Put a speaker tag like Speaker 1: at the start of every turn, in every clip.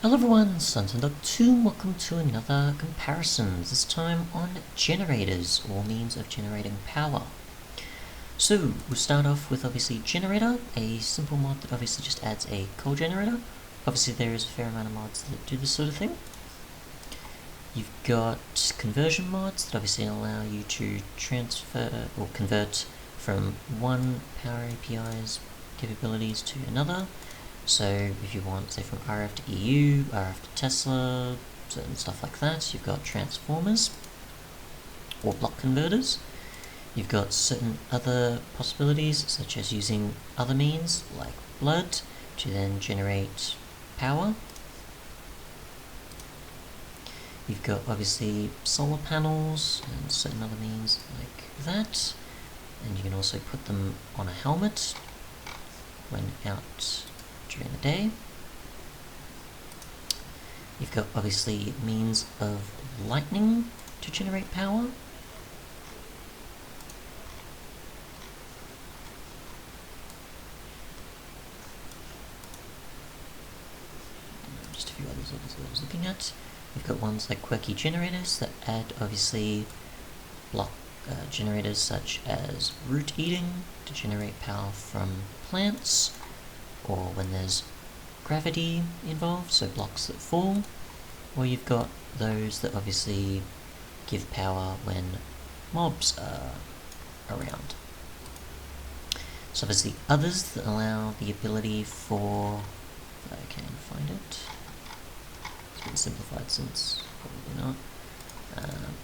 Speaker 1: Hello everyone, Sunsun.2, welcome to another comparison, this time on generators, or means of generating power. So, we'll start off with obviously generator, a simple mod that obviously just adds a coal generator. Obviously there is a fair amount of mods that do this sort of thing. You've got conversion mods that obviously allow you to transfer or convert from one Power API's capabilities to another. So if you want, say, from RF to EU, RF to Tesla, certain stuff like that, you've got transformers or block converters. You've got certain other possibilities, such as using other means, like blood, to then generate power. You've got, obviously, solar panels and certain other means like that. And you can also put them on a helmet when out during the day. You've got obviously means of lightning to generate power. Just a few others I was looking at. You've got ones like Quirky Generators that add obviously block generators such as root eating to generate power from plants, or when there's gravity involved, so blocks that fall, or you've got those that obviously give power when mobs are around. So obviously others that allow the ability for, if I can find it, it's been simplified since, probably not.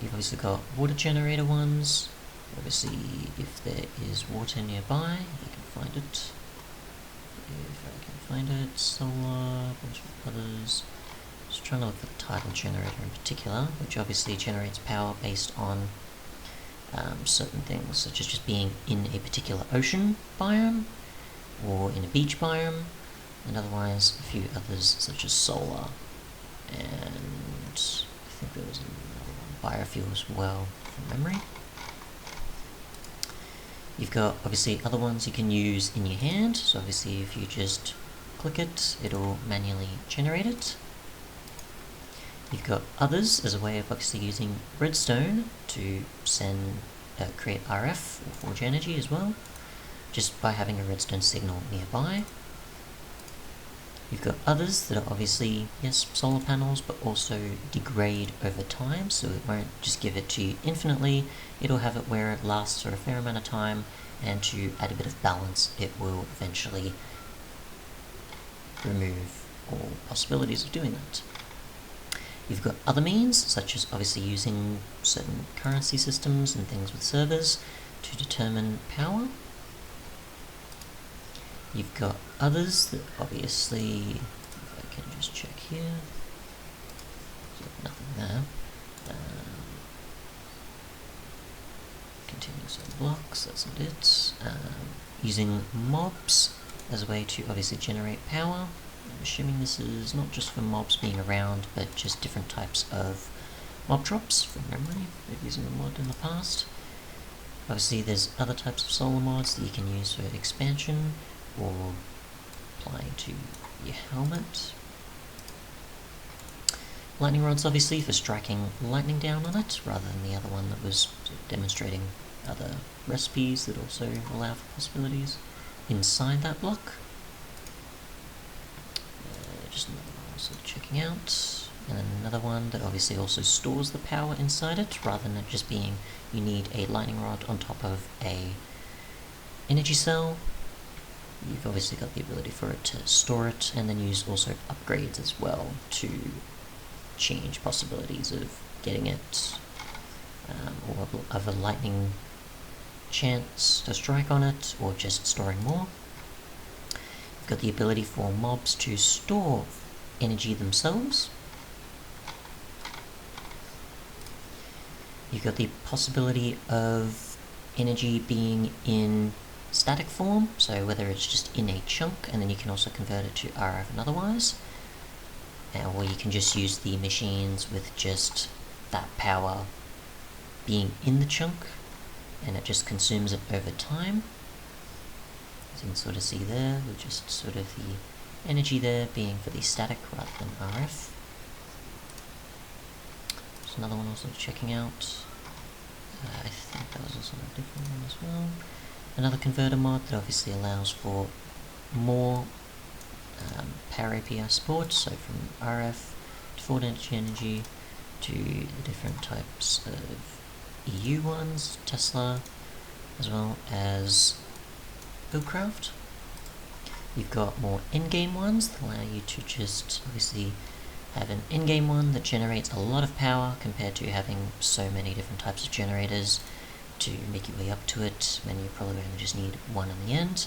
Speaker 1: You've obviously got water generator ones, obviously if there is water nearby, you can find it. If I can find it, solar, a bunch of others. Just trying to look for the tidal generator in particular, which obviously generates power based on certain things, such as just being in a particular ocean biome, or in a beach biome, and otherwise a few others such as solar, and I think there was another one, biofuel as well, from memory. You've got obviously other ones you can use in your hand, so obviously if you just click it, it'll manually generate it. You've got others as a way of obviously using redstone to create RF or forge energy as well, just by having a redstone signal nearby. You've got others that are obviously, yes, solar panels, but also degrade over time, so it won't just give it to you infinitely, it'll have it where it lasts for a fair amount of time, and to add a bit of balance, it will eventually remove all possibilities of doing that. You've got other means, such as obviously using certain currency systems and things with servers to determine power. You've got others that obviously, if I can just check here, nothing there. Continuous on blocks, that's not it. Using mobs as a way to obviously generate power. I'm assuming this is not just for mobs being around, but just different types of mob drops from memory. They've using a mod in the past. Obviously there's other types of solar mods that you can use for expansion, or applying to your helmet. Lightning rods obviously for striking lightning down on it, rather than the other one that was demonstrating other recipes that also allow for possibilities inside that block. Just another one also checking out. And then another one that obviously also stores the power inside it, rather than it just being you need a lightning rod on top of a energy cell. You've obviously got the ability for it to store it, and then use also upgrades as well to change possibilities of getting it, or of a lightning chance to strike on it, or just storing more. You've got the ability for mobs to store energy themselves. You've got the possibility of energy being in static form, so whether it's just in a chunk, and then you can also convert it to RF and otherwise, or you can just use the machines with just that power being in the chunk, and it just consumes it over time. As you can sort of see there, with just sort of the energy there being for the static rather than RF. There's another one also checking out. I think that was also a different one as well. Another converter mod that obviously allows for more Power API support, so from RF to full energy to the different types of EU ones, Tesla, as well as BuildCraft. You've got more in-game ones that allow you to just obviously have an in-game one that generates a lot of power compared to having so many different types of generators to make your way up to it when you probably only just need one in the end,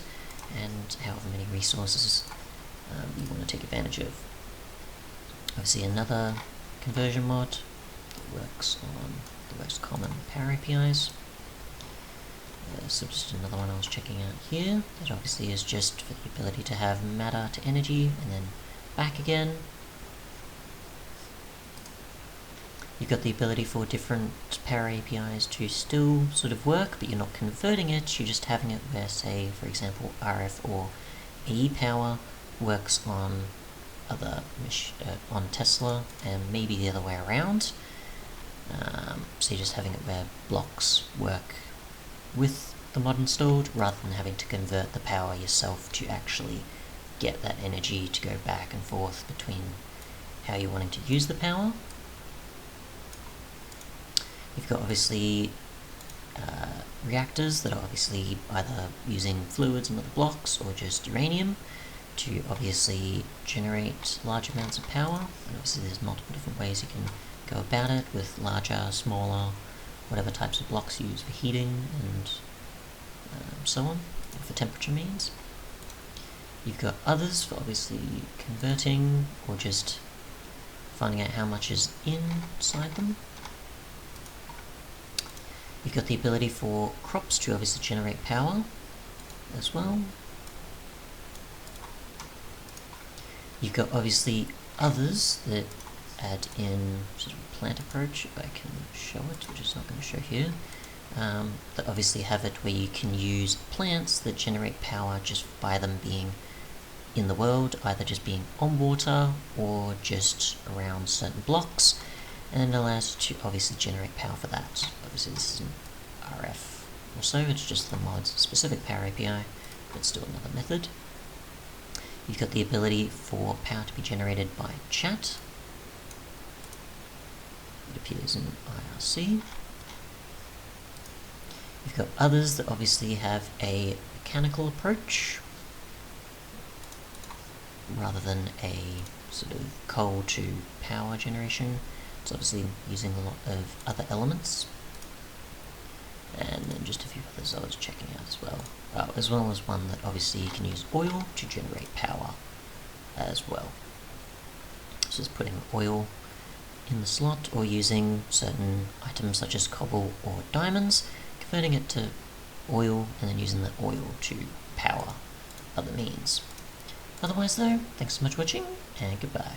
Speaker 1: and however many resources you want to take advantage of. Obviously another conversion mod that works on the most common Power APIs. So just another one I was checking out here, that obviously is just for the ability to have matter to energy and then back again. You've got the ability for different Power APIs to still sort of work, but you're not converting it, you're just having it where, say, for example, RF or AE power works on on Tesla and maybe the other way around. So you're just having it where blocks work with the mod installed rather than having to convert the power yourself to actually get that energy to go back and forth between how you're wanting to use the power. You've got obviously reactors that are obviously either using fluids and other blocks or just uranium to obviously generate large amounts of power. And obviously there's multiple different ways you can go about it with larger, smaller, whatever types of blocks you use for heating and so on, for temperature means. You've got others for obviously converting or just finding out how much is inside them. You've got the ability for crops to obviously generate power as well. You've got obviously others that add in sort of a plant approach, if I can show it, which is not going to show here, that obviously have it where you can use plants that generate power just by them being in the world, either just being on water or just around certain blocks, and it allows you to obviously generate power for that. Obviously this isn't RF or so, it's just the mod's specific Power API, but still another method. You've got the ability for power to be generated by chat. It appears in IRC. You've got others that obviously have a mechanical approach rather than a sort of coal to power generation. It's obviously using a lot of other elements. And then just a few others I was checking out as well. As well as one that obviously you can use oil to generate power as well. So just putting oil in the slot or using certain items such as cobble or diamonds, converting it to oil and then using the oil to power other means. Otherwise though, thanks so much for watching and goodbye.